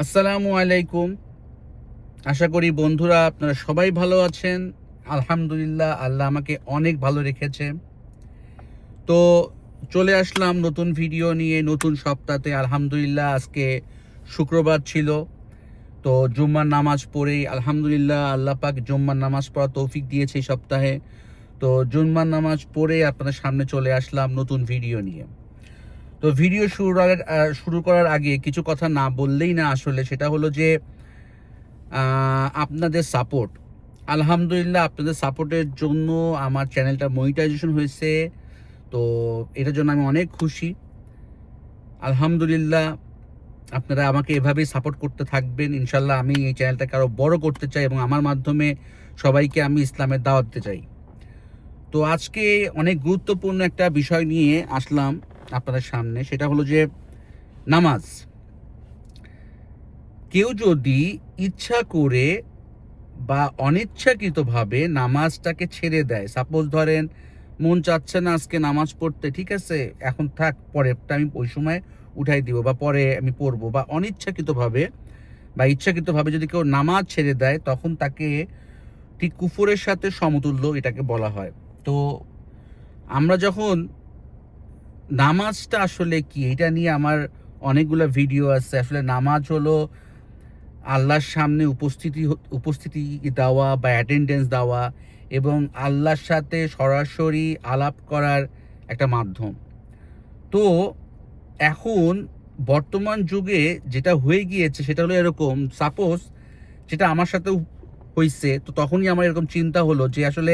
আসসালামু আলাইকুম। আশা করি বন্ধুরা আপনারা সবাই ভালো আছেন। আলহামদুলিল্লাহ, আল্লাহ আমাকে অনেক ভালো রেখেছে। তো চলে আসলাম নতুন ভিডিও নিয়ে নতুন সপ্তাহে। আলহামদুলিল্লাহ, আজকে শুক্রবার ছিল। তো জুম্মার নামাজ পড়েই আলহামদুলিল্লাহ আল্লাহ পাক জুম্মার নামাজ পড়ার তৌফিক দিয়েছে এই সপ্তাহে। তো জুম্মার নামাজ পড়ে আপনাদের সামনে চলে আসলাম নতুন ভিডিও নিয়ে। তো ভিডিও শুরু করার আগে কিছু কথা না বললেই না, আসলে সেটা হলো যে আপনাদের সাপোর্ট। আলহামদুলিল্লাহ, আপনাদের সাপোর্টের জন্য আমার চ্যানেলটা মনিটাইজেশন হয়েছে। তো এটার জন্য আমি অনেক খুশি। আলহামদুলিল্লাহ, আপনারা আমাকে এভাবেই সাপোর্ট করতে থাকবেন। ইনশাল্লাহ আমি এই চ্যানেলটাকে আরও বড় করতে চাই এবং আমার মাধ্যমে সবাইকে আমি ইসলামের দাওয়াত দিতে চাই। তো আজকে অনেক গুরুত্বপূর্ণ একটা বিষয় নিয়ে আসলাম আপনাদের সামনে, সেটা হলো যে নামাজ। কেউ যদি ইচ্ছা করে বা অনিচ্ছাকৃতভাবে নামাজটাকে ছেড়ে দেয়, সাপোজ ধরেন মন চাচ্ছে না আজকে নামাজ পড়তে, ঠিক আছে, এখন থাক, পরেরটা আমি ওই সময় উঠাই দিব বা পরে আমি পড়বো, বা অনিচ্ছাকৃতভাবে বা ইচ্ছাকৃতভাবে যদি কেউ নামাজ ছেড়ে দেয়, তখন তাকে ঠিক কুফরের সাথে সমতুল্য এটাকে বলা হয়। তো আমরা যখন নামাজটা আসলে কি, এটা নিয়ে আমার অনেকগুলো ভিডিও আছে। আসলে নামাজ হলো আল্লাহর সামনে উপস্থিতি দেওয়া বা অ্যাটেন্ডেন্স দেওয়া এবং আল্লাহর সাথে সরাসরি আলাপ করার একটা মাধ্যম। তো এখন বর্তমান যুগে যেটা হয়ে গিয়েছে সেটা হলো এরকম, সাপোজ যেটা আমার সাথেও হয়েছে, তো তখনই আমার এরকম চিন্তা হলো যে আসলে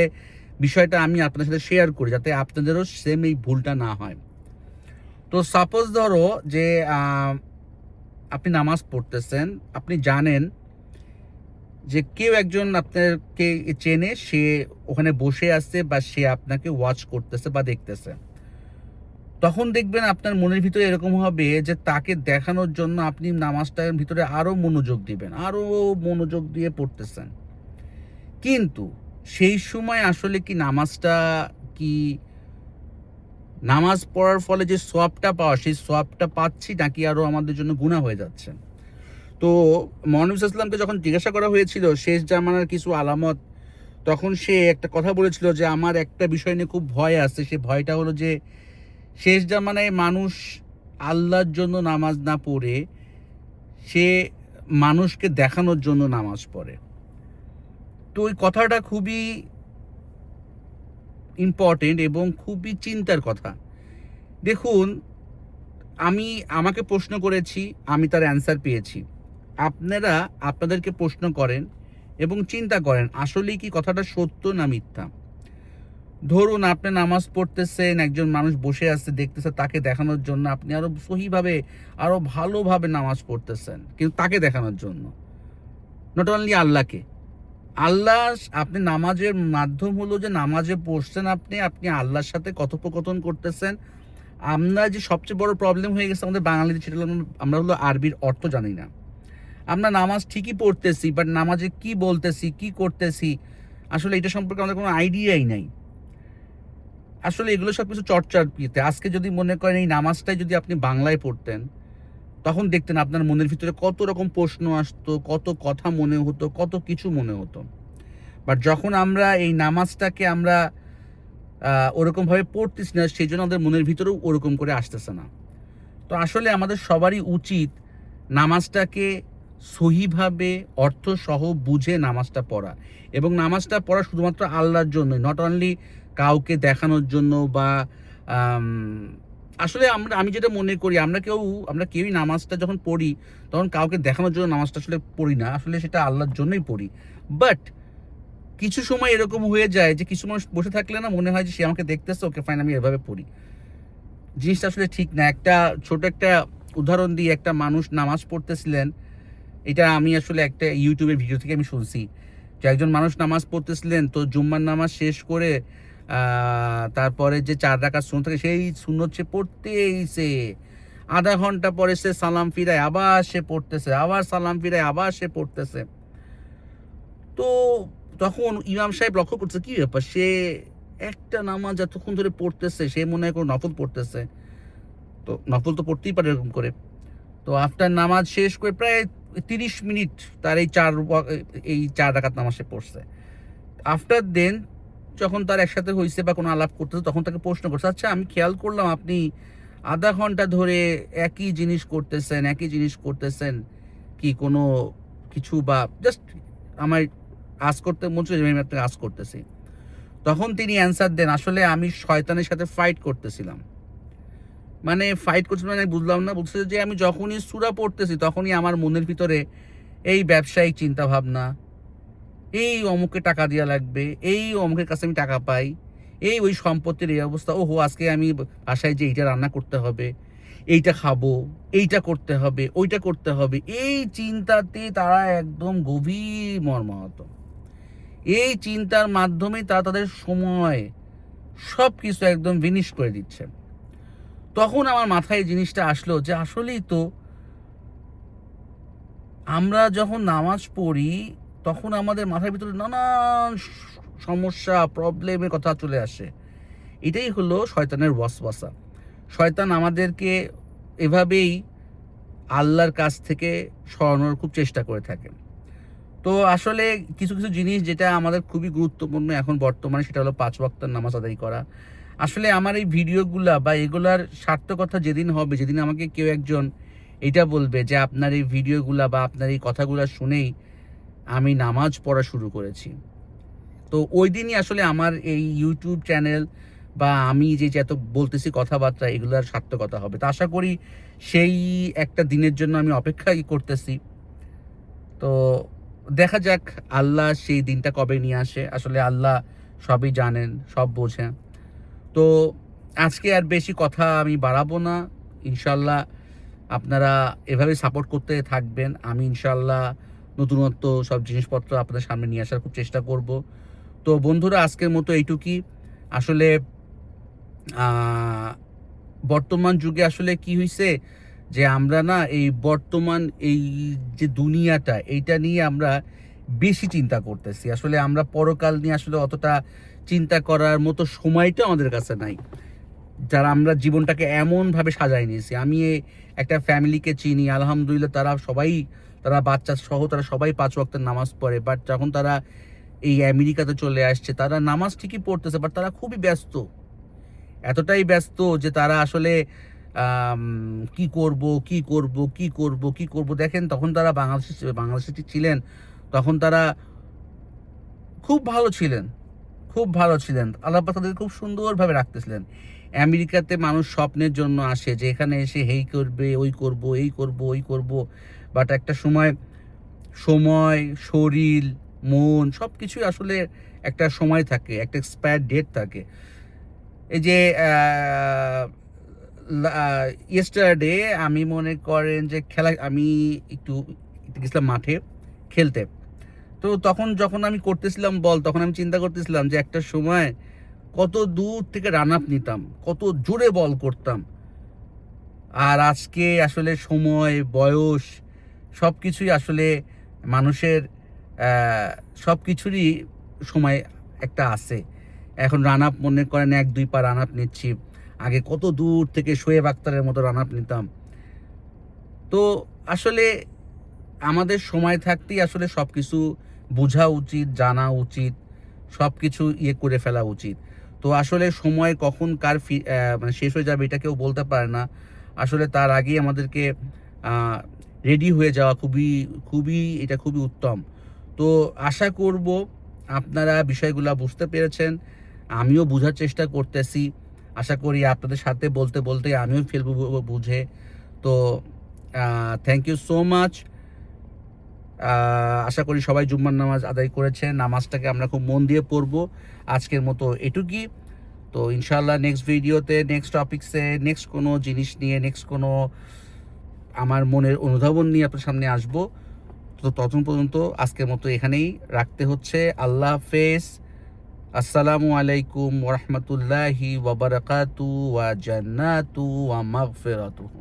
বিষয়টা আমি আপনাদের সাথে শেয়ার করি যাতে আপনাদেরও সেম এই ভুলটা না হয়। তো সাপোজ ধরো যে আপনি নামাজ পড়তেছেন, আপনি জানেন যে কেউ একজন আপনাকে চেনে, সে ওখানে বসে আছে বা সে আপনাকে ওয়াচ করতেছে বা দেখতেছে। তখন দেখবেন আপনার মনের ভিতরে এরকম হবে যে তাকে দেখানোর জন্য আপনি নামাজটার ভিতরে আরো মনোযোগ দিবেন, আরো মনোযোগ দিয়ে পড়তেছেন। কিন্তু সেই সময় আসলে কি নামাজটা কি, নামাজ পড়ার ফলে যে সওয়াবটা পাওয়া, সেই সওয়াবটা পাচ্ছি নাকি আরো আমাদের জন্য গুনাহ হয়ে যাচ্ছে? তো মহানবী সাল্লাল্লাহু আলাইহি ওয়াসাল্লামকে যখন জিজ্ঞাসা করা হয়েছিল শেষ জামানার কিছু আলামত, তখন সে একটা কথা বলেছিল যে আমার একটা বিষয় নিয়ে খুব ভয় আছে। সে ভয়টা হলো যে শেষ জামানায় মানুষ আল্লাহর জন্য নামাজ না পড়ে সে মানুষকে দেখানোর জন্য নামাজ পড়ে। তো ওই কথাটা খুবই ইম্পর্টেন্ট এবং খুবই চিন্তার কথা। দেখুন, আমি আমাকে প্রশ্ন করেছি, আমি তার অ্যান্সার পেয়েছি। আপনারা আপনাদেরকে প্রশ্ন করেন এবং চিন্তা করেন আসলেই কি কথাটা সত্য না মিথ্যা। ধরুন আপনি নামাজ পড়তেছেন, একজন মানুষ বসে আছে দেখতেছে, তাকে দেখানোর জন্য আপনি আরো সহিভাবে আরো ভালোভাবে নামাজ পড়তেছেন, কিন্তু তাকে দেখানোর জন্য, নট অনলি আল্লাহকে। আল্লাহ, আপনি নামাজের মাধ্যম হলো যে নামাজে পড়ছেন, আপনি আপনি আল্লাহর সাথে কথোপকথন করতেছেন। আমরা যে সবচেয়ে বড় প্রবলেম হয়ে গেছে আমাদের বাঙালিদের, সেটা হলো আমরা হলো আরবির অর্থ জানি না। আমরা নামাজ ঠিকই পড়তেছি, বাট নামাজে কি বলতেছি, কি করতেছি, আসলে এটা সম্পর্কে আমাদের কোনো আইডিয়াই নাই। আসলে এগুলো সব কিছু চর্চার ইয়েতে। আজকে যদি মনে করেন এই নামাজটাই যদি আপনি বাংলায় পড়তেন, তখন দেখতেন আপনার মনের ভিতরে কত রকম প্রশ্ন আসতো, কত কথা মনে হতো, কত কিছু মনে হতো। বাট যখন আমরা এই নামাজটাকে আমরা ওরকমভাবে পড়তেছি না, সেই জন্য আমাদের মনের ভিতরেও ওরকম করে আসতেছে না। তো আসলে আমাদের সবারই উচিত নামাজটাকে সহিভাবে অর্থসহ বুঝে নামাজটা পড়া, এবং নামাজটা পড়া শুধুমাত্র আল্লাহর জন্যই, নট অনলি কাউকে দেখানোর জন্য বা আম, আসলে আমি যেটা মনে করি, আমরা কেউই নামাজটা যখন পড়ি তখন কাউকে দেখানোর জন্য নামাজটা আসলে পড়ি না, আসলে সেটা আল্লাহর জন্যই পড়ি। বাট কিছু সময় এরকম হয়ে যায় যে কিছু মানুষ বসে থাকলে না মনে হয় যে সে আমাকে দেখতেছে, ওকে ফাইন, আমি এভাবে পড়ি। জিনিসটা আসলে ঠিক না। ছোট একটা উদাহরণ দিয়ে, একটা মানুষ নামাজ পড়তেছিলেন, এটা আমি আসলে একটা ইউটিউবের ভিডিও থেকে আমি শুনছি যে একজন মানুষ নামাজ পড়তেছিলেন, তো জুম্মার নামাজ শেষ করে তারপরে যে 4 রাকাত সুন্নত থাকে সেই সুন্নত সে পড়তেইছে। আধা ঘন্টা পরে সে সালাম ফিরায়, আবার সে পড়তেছে, আবার সালাম ফিরায়, আবার সে পড়তেছে। তো তখন ইমাম সাহেব লক্ষ্য করছে কি ব্যাপার, সে একটা নামাজ এতক্ষণ ধরে পড়তেছে, সে মনে হয় কোনো নফল পড়তেছে। তো নফল তো পড়তেই পারে এরকম করে। তো আফটার নামাজ শেষ করে প্রায় 30 মিনিট তার এই 4 রাকাত নামাজ সে পড়ছে। আফটার দেন যখন তার একসাথে হয়েছে বা কোনো আলাপ করতেছে, তখন তাকে প্রশ্ন করছে, আচ্ছা আমি খেয়াল করলাম আপনি আধা ঘন্টা ধরে একই জিনিস করতেছেন, কি কোনো কিছু বা জাস্ট আমার আজ করতে মন চাইছে, আমি আপনাকে আজ করতেছি। তখন তিনি অ্যান্সার দেন, আসলে আমি শয়তানের সাথে ফাইট করতেছিলাম। মানে ফাইট করছিলাম মানে বুঝলাম না, বলছে যে আমি যখনই সূরা পড়তেছি তখনই আমার মনের ভিতরে এই ব্যবসায়িক চিন্তাভাবনা, এই অমুকে টাকা দেওয়া লাগবে, এই অমুকের কাছে আমি টাকা পাই, এই ওই সম্পত্তির এই অবস্থা, ওহো আজকে আমি বাসায় যে এইটা রান্না করতে হবে, এইটা খাবো, এইটা করতে হবে, ওইটা করতে হবে, এই চিন্তাতে তারা একদম গভীর মর্মাহত। এই চিন্তার মাধ্যমে তারা তাদের সময় সব কিছু একদম ভিনিশ করে দিচ্ছে। তখন আমার মাথায় জিনিসটা আসলো যে আসলেই তো আমরা যখন নামাজ পড়ি তখন আমাদের মাথার ভিতরে নানান সমস্যা প্রবলেমের কথা চলে আসে। এটাই হলো শয়তানের ওয়াসওয়াসা। শয়তান আমাদেরকে এভাবেই আল্লাহর কাছ থেকে সরানোর খুব চেষ্টা করে থাকে। তো আসলে কিছু কিছু জিনিস যেটা আমাদের খুবই গুরুত্বপূর্ণ এখন বর্তমানে, সেটা হলো 5 ওয়াক্তের নামাজ আদায় করা। আসলে আমার এই ভিডিওগুলা বা এগুলার সার্থকতা যেদিন হবে, যেদিন আমাকে কেউ একজন এটা বলবে যে আপনার এই ভিডিওগুলা বা আপনার এই কথাগুলা শুনেই আমি নামাজ পড়া শুরু করেছি, তো ওই দিনই আসলে আমার এই ইউটিউব চ্যানেল বা আমি যে এত বলতেছি কথাবার্তা, এগুলার সার্থকতা হবে। তো আশা করি সেই একটা দিনের জন্য আমি অপেক্ষাই করতেছি। তো দেখা যাক আল্লাহ সেই দিনটা কবে নিয়ে আসে। আসলে আল্লাহ সবই জানেন, সব বোঝেন। তো আজকে আর বেশি কথা আমি বাড়াবো না। ইনশাল্লাহ আপনারা এভাবে সাপোর্ট করতে থাকবেন। আমি ইনশাল্লাহ নতুনত্ব সব জিনিসপত্র আপনাদের সামনে নিয়ে আসার খুব চেষ্টা করব। তো বন্ধুরা, আজকের মতো এইটুকুই। আসলে বর্তমান যুগে আসলে কি হয়েছে যে আমরা না এই বর্তমান এই যে দুনিয়াটা, এইটা নিয়ে আমরা বেশি চিন্তা করতেছি। আসলে আমরা পরকাল নিয়ে আসলে অতটা চিন্তা করার মতো সময়টা আমাদের কাছে নাই, যারা আমরা জীবনটাকে এমনভাবে সাজাই নিয়েছি। আমি একটা ফ্যামিলিকে চিনি, আলহামদুলিল্লাহ তারা বাচ্চা সহ তারা সবাই 5 ওয়াক্তের নামাজ পড়ে। বাট যখন তারা এই আমেরিকাতে চলে আসছে, তারা নামাজ ঠিকই পড়তেছে, বাট তারা খুবই ব্যস্ত, এতটাই ব্যস্ত যে তারা আসলে কি করব। দেখেন, তখন তারা বাংলাদেশে ছিলেন, তখন তারা খুব ভালো ছিলেন। আল্লাহ পাক তাদের খুব সুন্দরভাবে রাখতেছিলেন। আমেরিকাতে মানুষ স্বপ্নের জন্য আসে যে এখানে এসে এই করবে, ওই করব। বাট একটা সময় শরীর, মন সব কিছুই আসলে একটা সময় থাকে, একটা এক্সপায়ার ডেট থাকে। এই যে ইয়েস্টারডে আমি মনে করেন যে আমি একটু গেছিলাম মাঠে খেলতে। তো তখন যখন আমি করতেছিলাম বল, তখন আমি চিন্তা করতেছিলাম যে একটা সময় কত দূর থেকে রান আপ নিতাম, কত জোরে বল করতাম। আর আজকে আসলে সময়, বয়স সব কিছুই আসলে মানুষের সব কিছুরই সময় একটা আছে। এখন রান আপ মনে করেন 1-2 পা রান আপ নিচ্ছি, আগে কত দূর থেকে শোয়েব আক্তারের মতো রান আপ নিতাম। তো আসলে আমাদের সময় থাকতেই আসলে সব কিছু বোঝা উচিত, জানা উচিত, সব কিছু করে ফেলা উচিত। তো আসলে সময় কখন কার মানে শেষ হয়ে যাবে এটা কেউ বলতে পারে না। আসলে তার আগেই আমাদেরকে রেডি হয়ে যাওয়া খুবই উত্তম। তো আশা করব আপনারা বিষয়গুলো বুঝতে পেরেছেন, আমিও বোঝার চেষ্টা করতেছি। আশা করি আপনাদের সাথে বলতে আমিও ফেলবো বুঝে। তো থ্যাংক ইউ সো মাচ। আশা করি সবাই জুম্মার নামাজ আদায় করেছেন। নামাজটাকে আমরা খুব মন দিয়ে পড়বো। আজকের মতো এটুকুই। তো ইনশাল্লাহ নেক্সট ভিডিওতে, নেক্সট টপিক্সে, নেক্সট কোনো জিনিস নিয়ে, নেক্সট কোনো আমার মনের অনুধাবন নিয়ে আপনার সামনে আসবো। তো ততক্ষণ পর্যন্ত আজকের মতো এখানেই রাখতে হচ্ছে। আল্লাহ হাফেজ। আসসালামু আলাইকুম ওয়া রাহমাতুল্লাহি ওয়া বারাকাতুহু ওয়া জান্নাতুহু ওয়া মাগফিরাতুহু।